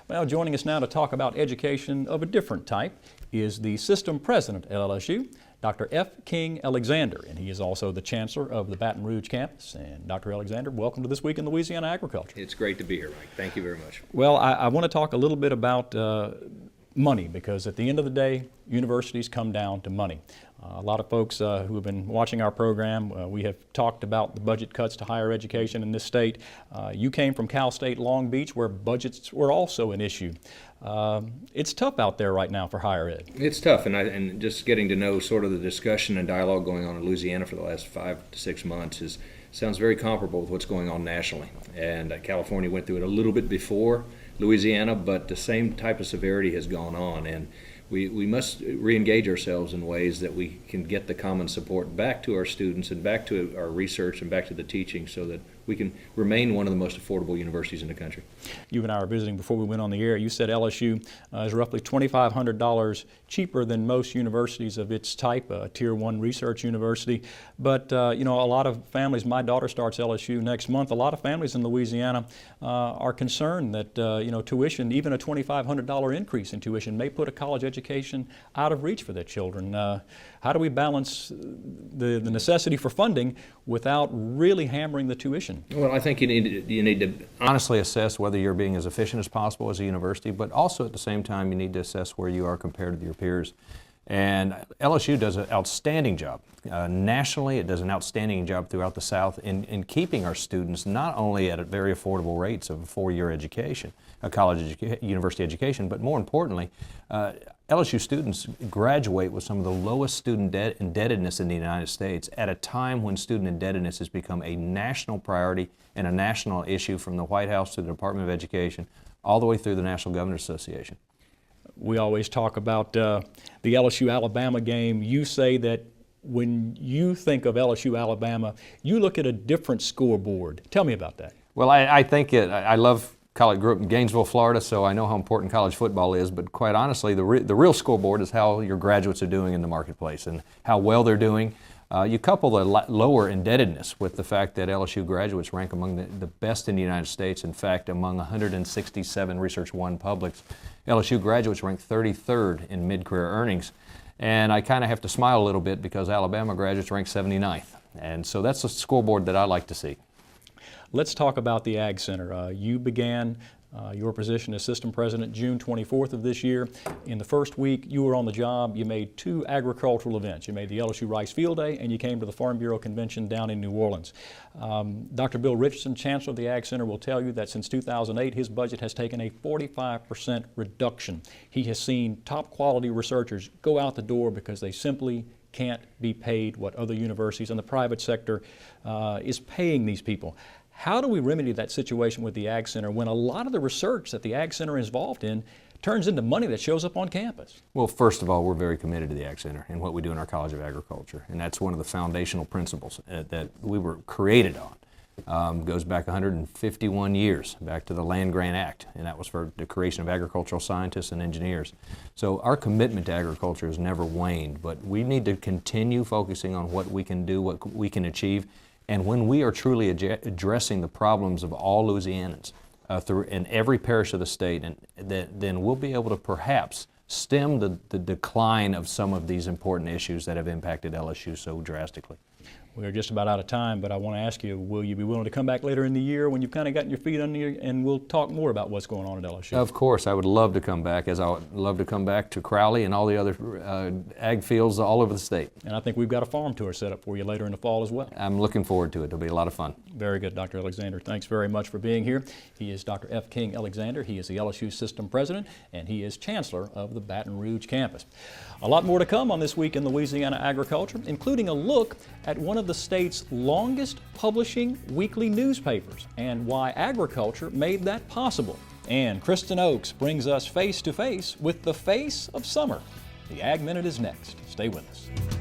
Well, joining us now to talk about education of a different type is the system president at LSU, Dr. F. King Alexander, and he is also the chancellor of the Baton Rouge campus. And Dr. Alexander, welcome to This Week in Louisiana Agriculture. It's great to be here, Mike. Thank you very much. Well, I want to talk a little bit about money, because at the end of the day, universities come down to money. A lot of folks who have been watching our program, we have talked about the budget cuts to higher education in this state. You came from Cal State Long Beach, where budgets were also an issue. It's tough out there right now for higher ed. It's tough, and just getting to know sort of the discussion and dialogue going on in Louisiana for the last 5 to 6 months sounds very comparable with what's going on nationally. And California went through it a little bit before Louisiana, but the same type of severity has gone on. And we must re-engage ourselves in ways that we can get the common support back to our students and back to our research and back to the teaching, so that we can remain one of the most affordable universities in the country. You and I were visiting before we went on the air. You said LSU is roughly $2,500 cheaper than most universities of its type, a Tier 1 research university. But you know, a lot of families, my daughter starts LSU next month, a lot of families in Louisiana are concerned that you know, tuition, even a $2,500 increase in tuition, may put a college education out of reach for their children. How do we balance the necessity for funding without really hammering the tuition? Well, I think you need to honestly assess whether you're being as efficient as possible as a university, but also at the same time you need to assess where you are compared to your peers. And LSU does an outstanding job. Nationally, it does an outstanding job throughout the South in keeping our students not only at very affordable rates of a 4-year education, a university education, but more importantly, LSU students graduate with some of the lowest student indebtedness in the United States at a time when student indebtedness has become a national priority and a national issue, from the White House to the Department of Education, all the way through the National Governors Association. We always talk about the LSU-Alabama game. You say that when you think of LSU-Alabama, you look at a different scoreboard. Tell me about that. Well, I think I love college. Grew up in Gainesville, Florida, so I know how important college football is. But quite honestly, the real scoreboard is how your graduates are doing in the marketplace and how well they're doing. You couple the lower indebtedness with the fact that LSU graduates rank among the best in the United States. In fact, among 167 Research One publics, LSU graduates rank 33rd in mid-career earnings. And I kind of have to smile a little bit because Alabama graduates rank 79th. And so that's a scoreboard that I like to see. Let's talk about the Ag Center. You began your position as system president June 24th of this year. In the first week you were on the job, you made 2 agricultural events. You made the LSU Rice Field Day, and you came to the Farm Bureau Convention down in New Orleans. Dr. Bill Richardson, Chancellor of the Ag Center, will tell you that since 2008 his budget has taken a 45% reduction. He has seen top quality researchers go out the door because they simply can't be paid what other universities in the private sector is paying these people. How do we remedy that situation with the Ag Center when a lot of the research that the Ag Center is involved in turns into money that shows up on campus? Well, first of all, we're very committed to the Ag Center and what we do in our College of Agriculture, and that's one of the foundational principles that we were created on. Goes back 151 years, back to the Land Grant Act, and that was for the creation of agricultural scientists and engineers. So our commitment to agriculture has never waned, but we need to continue focusing on what we can do, what we can achieve. And when we are truly addressing the problems of all Louisianans in every parish of the state, then we'll be able to perhaps stem the decline of some of these important issues that have impacted LSU so drastically. We're just about out of time, but I want to ask you, will you be willing to come back later in the year when you've kind of gotten your feet under you, and we'll talk more about what's going on at LSU? Of course, I would love to come back, as I would love to come back to Crowley and all the other ag fields all over the state. And I think we've got a farm tour set up for you later in the fall as well. I'm looking forward to it. It'll be a lot of fun. Very good, Dr. Alexander. Thanks very much for being here. He is Dr. F. King Alexander. He is the LSU System President, and he is Chancellor of the Baton Rouge campus. A lot more to come on This Week in Louisiana Agriculture, including a look at one of the state's longest publishing weekly newspapers and why agriculture made that possible. And Kristen Oakes brings us face to face with the face of summer. The Ag Minute is next. Stay with us.